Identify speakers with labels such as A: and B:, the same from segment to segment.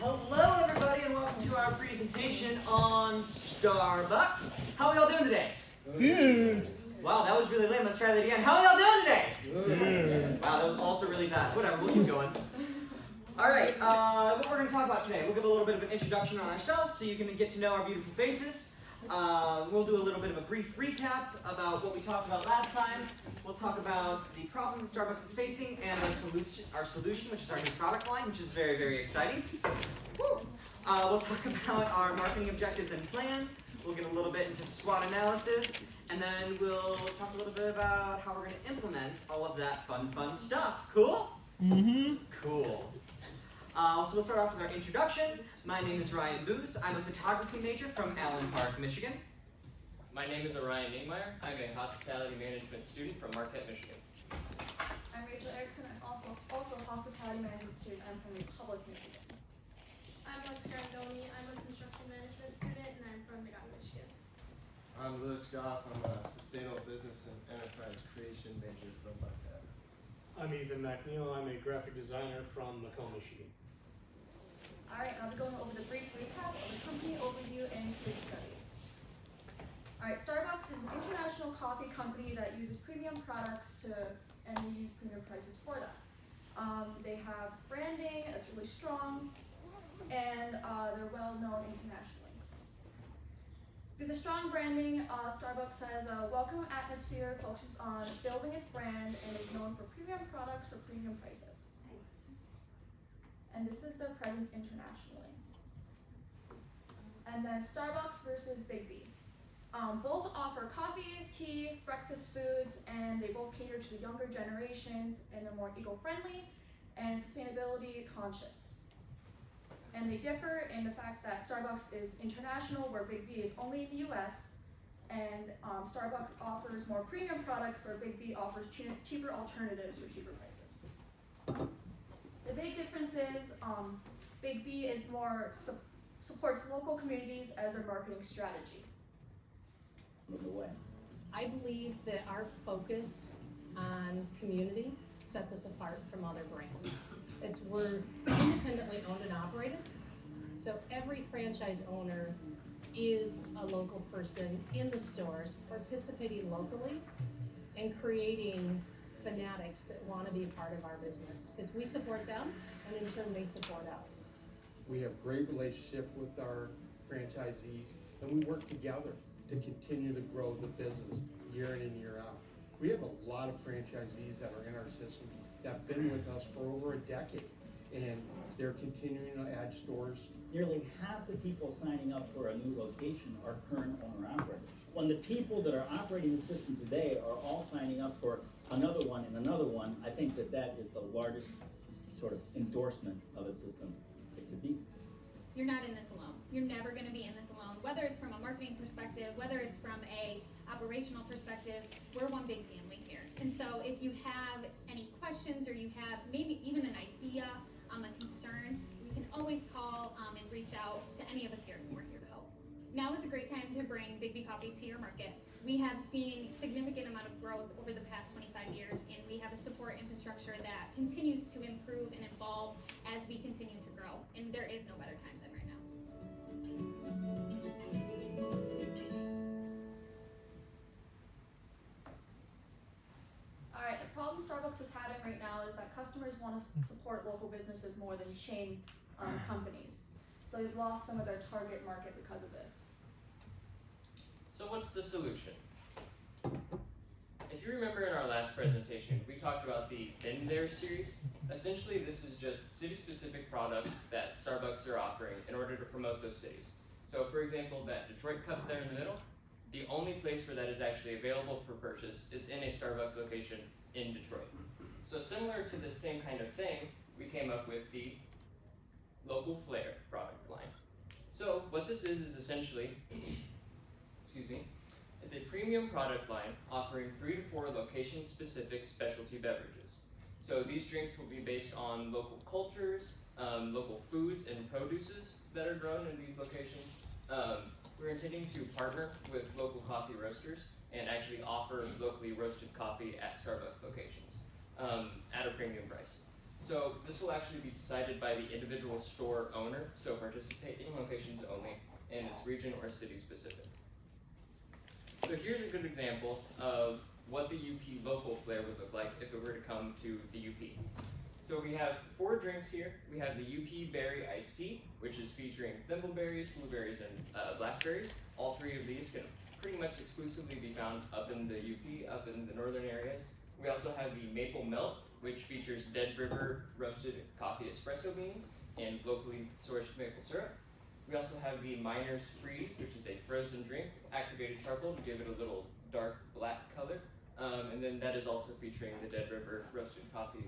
A: Hello, everybody, and welcome to our presentation on Starbucks. How are y'all doing today?
B: Good.
A: Wow, that was really lame. Let's try that again. How are y'all doing today?
B: Good.
A: Wow, that was also really bad. Whatever, we'll keep going. All right, what we're going to talk about today, we'll give a little bit of an introduction on ourselves so you can get to know our beautiful faces. We'll do a little bit of a brief recap about what we talked about last time. We'll talk about the problem that Starbucks is facing and our solution, which is our new product line, which is very, very exciting. We'll talk about our marketing objectives and plan. We'll get a little bit into SWOT analysis, and then we'll talk a little bit about how we're going to implement all of that fun stuff. Cool?
B: Mm-hmm.
A: Cool. So we'll start off with our introduction. My name is Ryan Booz. I'm a photography major from Allen Park, Michigan.
C: My name is Orion Niemeyer. I'm a hospitality management student from Marquette, Michigan.
D: I'm Rachel Erickson. I'm also a hospitality management student. I'm from Republic, Michigan.
E: I'm Alexa Grandoni. I'm a construction management student, and I'm from Medina, Michigan.
F: I'm Lewis Goff. I'm a sustainable business and enterprise creation major from Marquette.
B: I'm Ethan McNeil. I'm a graphic designer from Macomb, Michigan.
D: Alright, I'll be going over the brief recap of the company overview and case study. Alright, Starbucks is an international coffee company that uses premium products and we use premium prices for that. They have branding that's really strong, and they're well known internationally. Through the strong branding, Starbucks has a welcome atmosphere, focuses on building its brand, and is known for premium products for premium prices. And this is their presence internationally. And then Starbucks versus Big B. Both offer coffee, tea, breakfast foods, and they both cater to the younger generations, and they're more eco-friendly and sustainability conscious. And they differ in the fact that Starbucks is international, where Big B is only in the US, and Starbucks offers more premium products, where Big B offers cheaper alternatives for cheaper prices. The big difference is Big B is more supports local communities as their marketing strategy.
G: I believe that our focus on community sets us apart from other brands. We're independently owned and operated, so every franchise owner is a local person in the stores, participating locally and creating fanatics that want to be a part of our business, because we support them and in turn they support us.
H: We have great relationship with our franchisees, and we work together to continue to grow the business year in and year out. We have a lot of franchisees that are in our system that have been with us for over a decade, and they're continuing to add stores.
I: Nearly half the people signing up for a new location are current owner-operators. When the people that are operating the system today are all signing up for another one and another one, I think that that is the largest sort of endorsement of a system it could be.
E: You're not in this alone. You're never going to be in this alone. Whether it's from a marketing perspective, whether it's from a operational perspective, we're one big family here. And so if you have any questions or you have maybe even an idea, a concern, you can always call and reach out to any of us here, and we're here to help. Now is a great time to bring Big B Coffee to your market. We have seen significant amount of growth over the past 25 years, and we have a support infrastructure that continues to improve and evolve as we continue to grow. And there is no better time than right now.
D: Alright, the problem Starbucks is having right now is that customers want to support local businesses more than chain companies. So they've lost some of their target market because of this.
C: So what's the solution? If you remember in our last presentation, we talked about the Been There series. Essentially, this is just city-specific products that Starbucks are offering in order to promote those cities. So for example, that Detroit cup there in the middle, the only place where that is actually available for purchase is in a Starbucks location in Detroit. So similar to the same kind of thing, we came up with the Local Flair product line. So what this is essentially, it's a premium product line offering 3 to 4 location-specific specialty beverages. So these drinks will be based on local cultures, local foods and produces that are grown in these locations. We're intending to partner with local coffee roasters and actually offer locally roasted coffee at Starbucks locations at a premium price. So this will actually be decided by the individual store owner, so participating locations only, and it's region or city specific. So here's a good example of what the UP local flair would look like if it were to come to the UP. So we have 4 drinks here. We have the UP Berry Iced Tea, which is featuring thimbleberries, blueberries, and blackberries. All 3 of these can pretty much exclusively be found up in the UP, up in the northern areas. We also have the Maple Melt, which features Dead River roasted coffee espresso beans and locally sourced maple syrup. We also have the Miner's Freeze, which is a frozen drink, activated charcoal to give it a little dark black color. And then that is also featuring the Dead River roasted coffee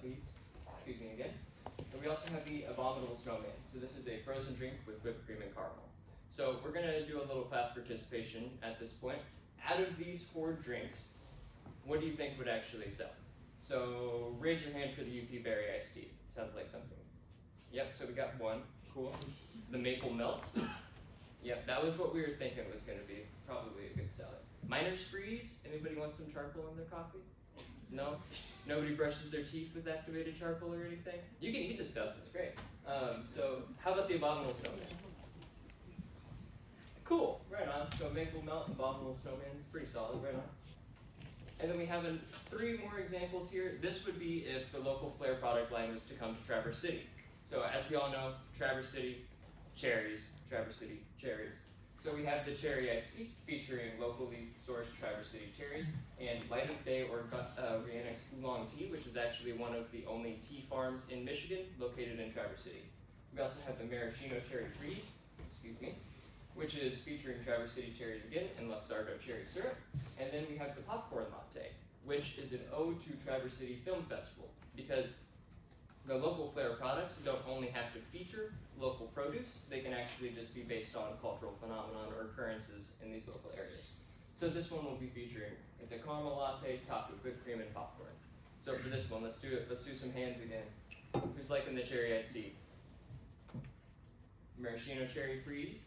C: beans. Excuse me again. And we also have the Abominable Snowman. So this is a frozen drink with whipped cream and caramel. So we're gonna do a little class participation at this point. Out of these 4 drinks, what do you think would actually sell? So raise your hand for the UP Berry Iced Tea. It sounds like something. Yep, so we got 1. Cool. The Maple Melt. Yep, that was what we were thinking was gonna be probably a good seller. Miner's Freeze. Anybody want some charcoal in their coffee? No? Nobody brushes their teeth with activated charcoal or anything? You can eat this stuff, it's great. So how about the Abominable Snowman? Cool, right on. So Maple Melt, Abominable Snowman, pretty solid, right on. And then we have 3 more examples here. This would be if the local flair product line was to come to Traverse City. So as we all know, Traverse City, cherries, Traverse City, cherries. So we have the Cherry Iced Tea featuring locally sourced Traverse City cherries and Light of Day Organic Oolong Tea, which is actually one of the only tea farms in Michigan located in Traverse City. We also have the Maraschino Cherry Freeze, which is featuring Traverse City cherries again and Luxardo cherry syrup. And then we have the Popcorn Latte, which is an ode to Traverse City Film Festival, because the local flair products don't only have to feature local produce, they can actually just be based on cultural phenomenon or occurrences in these local areas. So this one will be featuring, it's a caramel latte topped with whipped cream and popcorn. So for this one, let's do some hands again. Who's liking the cherry iced tea? Maraschino cherry freeze.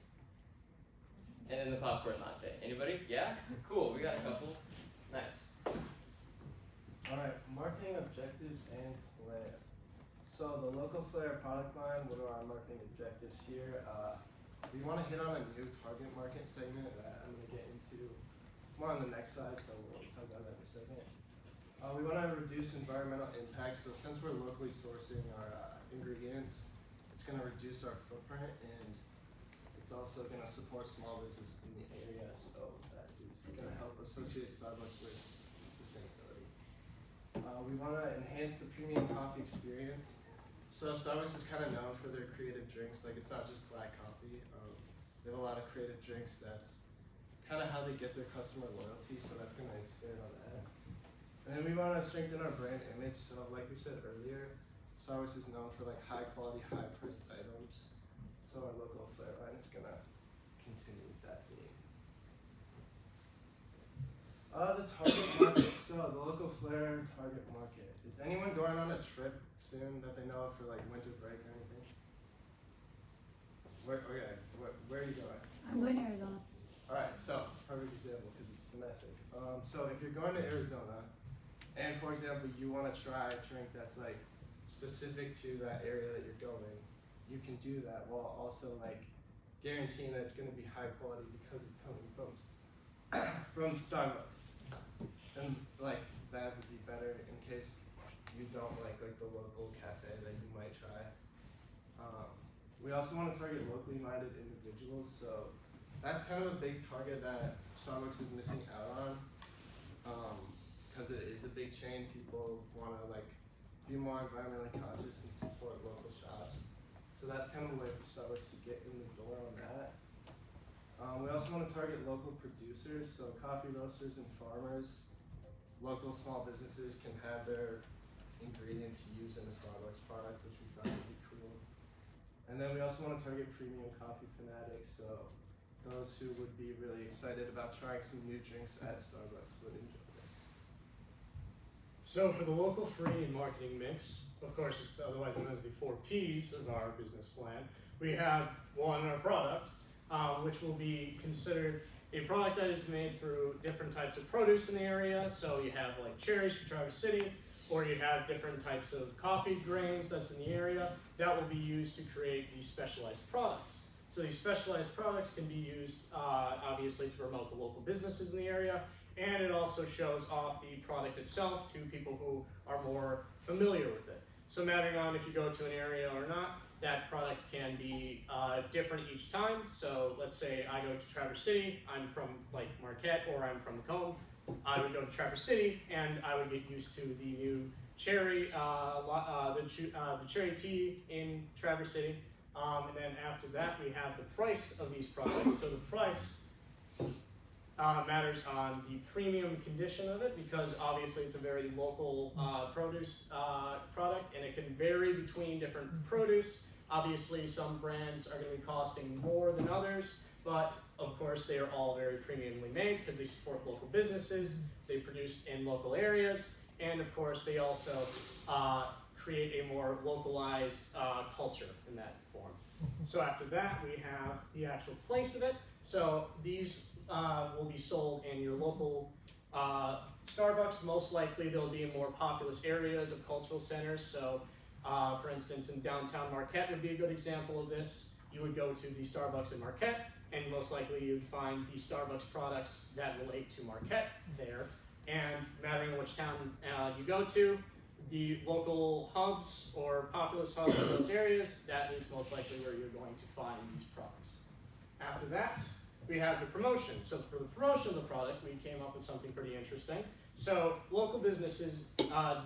C: And then the popcorn latte. Anybody? Yeah? Cool, we got a couple. Nice.
F: Alright, marketing objectives and plan. So the local flair product line, what are our marketing objectives here? We want to hit on a new target market segment that I'm going to get into more on the next slide, so we'll talk about that in a second. We want to reduce environmental impact, so since we're locally sourcing our ingredients, it's going to reduce our footprint, and it's also going to support small business in the area, so that is going to help associate Starbucks with sustainability. We want to enhance the premium coffee experience. So Starbucks is kind of known for their creative drinks, like it's not just black coffee. They have a lot of creative drinks, that's kind of how they get their customer loyalty, so that's going to expand on that. And then we want to strengthen our brand image, so like we said earlier, Starbucks is known for like high quality, high priced items. So our local flair line is going to continue with that theme. The target market, so the local flair target market. Is anyone going on a trip soon that they know of for like winter break or anything? Where are you going?
J: I'm going to Arizona.
F: Alright, so perfect example because it's domestic. So if you're going to Arizona, and for example you want to try a drink that's like specific to that area that you're going, you can do that while also like guaranteeing that it's going to be high quality because it's coming from Starbucks. And like that would be better in case you don't like the local cafe that you might try. We also want to target locally minded individuals, so that's kind of a big target that Starbucks is missing out on, because it is a big chain. People want to like be more environmentally conscious and support local shops. So that's kind of a way for Starbucks to get in the door on that. We also want to target local producers, so coffee roasters and farmers. Local small businesses can have their ingredients used in a Starbucks product, which we thought would be cool. And then we also want to target premium coffee fanatics, so those who would be really excited about trying some new drinks at Starbucks would enjoy it.
B: So for the local free and marketing mix, of course it's otherwise known as the 4 Ps of our business plan. We have one, our product, which will be considered a product that is made through different types of produce in the area. So you have like cherries from Traverse City, or you have different types of coffee grains that's in the area, that will be used to create these specialized products. So these specialized products can be used, obviously, to promote the local businesses in the area, and it also shows off the product itself to people who are more familiar with it. So mattering on if you go to an area or not, that product can be different each time. So let's say I go to Traverse City, I'm from like Marquette, or I'm from Macomb. I would go to Traverse City, and I would get used to the new cherry, the cherry tea in Traverse City. And then after that, we have the price of these products. So the price matters on the premium condition of it, because obviously it's a very local produce product, and it can vary between different produce. Obviously, some brands are going to be costing more than others, but of course they are all very premiumly made because they support local businesses, they produce in local areas, and of course they also create a more localized culture in that form. So after that, we have the actual place of it. So these will be sold in your local Starbucks. Most likely they'll be in more populous areas of cultural centers. So for instance, in downtown Marquette would be a good example of this. You would go to the Starbucks in Marquette, and most likely you'd find the Starbucks products that relate to Marquette there. And mattering which town you go to, the local hubs or populous hubs in those areas, that is most likely where you're going to find these products. After that, we have the promotion. So for the promotion of the product, we came up with something pretty interesting. So local businesses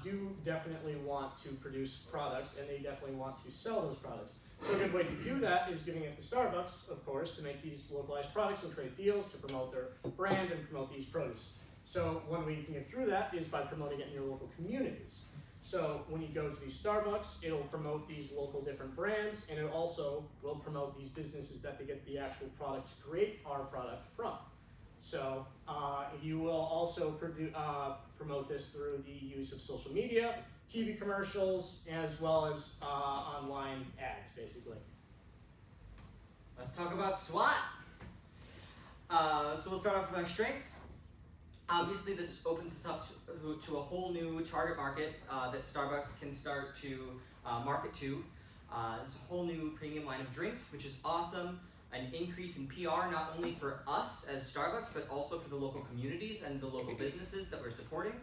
B: do definitely want to produce products, and they definitely want to sell those products. So a good way to do that is giving it to Starbucks, of course, to make these localized products and create deals to promote their brand and promote these produce. So one way you can get through that is by promoting it in your local communities. So when you go to these Starbucks, it'll promote these local different brands, and it also will promote these businesses that they get the actual product to create our product from. So you will also promote this through the use of social media, TV commercials, as well as online ads, basically.
A: Let's talk about SWOT. So we'll start off with our strengths. Obviously, this opens us up to a whole new target market that Starbucks can start to market to. There's a whole new premium line of drinks, which is awesome. An increase in PR, not only for us as Starbucks, but also for the local communities and the local businesses that we're supporting.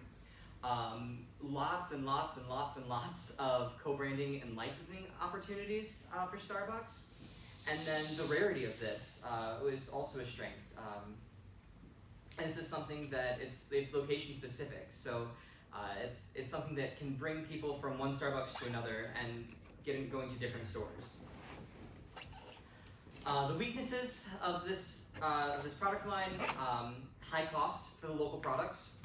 A: Lots and lots and lots and lots of co-branding and licensing opportunities for Starbucks. And then the rarity of this is also a strength. And this is something that it's location specific. So it's something that can bring people from one Starbucks to another and going to different stores. The weaknesses of this product line, high cost for the local products,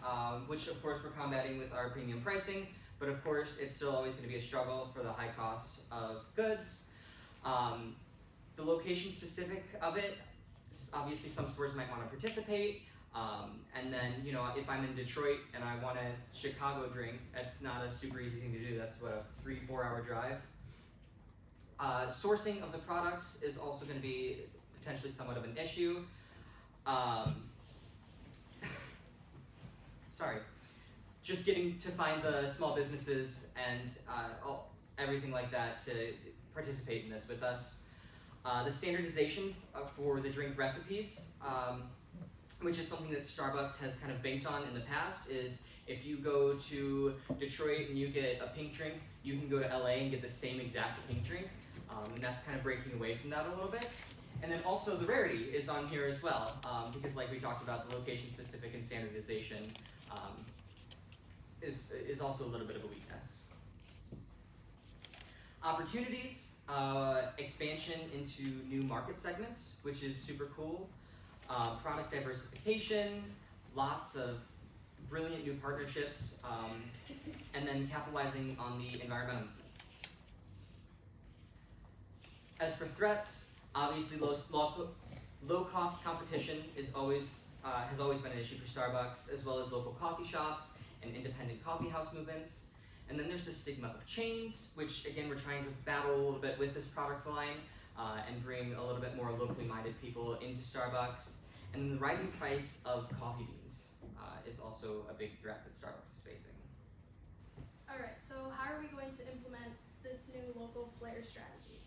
A: which of course we're combating with our premium pricing, but of course it's still always going to be a struggle for the high cost of goods. The location specific of it, obviously some stores might want to participate, and then, you know, if I'm in Detroit and I want a Chicago drink, that's not a super easy thing to do. That's what, a 3-4 hour drive. Sourcing of the products is also going to be potentially somewhat of an issue. Sorry. Just getting to find the small businesses and everything like that to participate in this with us. The standardization for the drink recipes, which is something that Starbucks has kind of banked on in the past, is if you go to Detroit and you get a pink drink, you can go to LA and get the same exact pink drink. And that's kind of breaking away from that a little bit. And then also the rarity is on here as well, because like we talked about, the location specific and standardization is also a little bit of a weakness. Opportunities, expansion into new market segments, which is super cool. Product diversification, lots of brilliant new partnerships, and then capitalizing on the environmental. As for threats, obviously low cost competition is has always been an issue for Starbucks, as well as local coffee shops and independent coffee house movements. And then there's the stigma of chains, which again we're trying to battle a little bit with this product line and bring a little bit more locally minded people into Starbucks. And then the rising price of coffee beans is also a big threat that Starbucks is facing.
J: Alright, so how are we going to implement this new local flair strategy?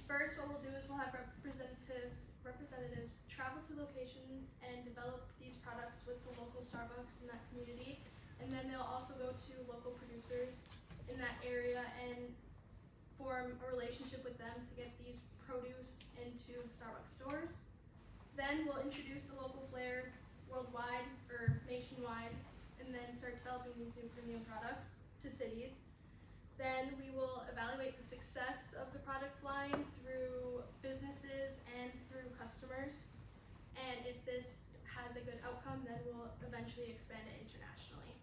J: First, what we'll do is we'll have representatives travel to locations and develop these products with the local Starbucks in that community. And then they'll also go to local producers in that area and form a relationship with them to get these produce into Starbucks stores. Then we'll introduce the local flair worldwide or nationwide, and then start developing these new premium products to cities. Then we will evaluate the success of the product line through businesses and through customers. And if this has a good outcome, then we'll eventually expand it internationally.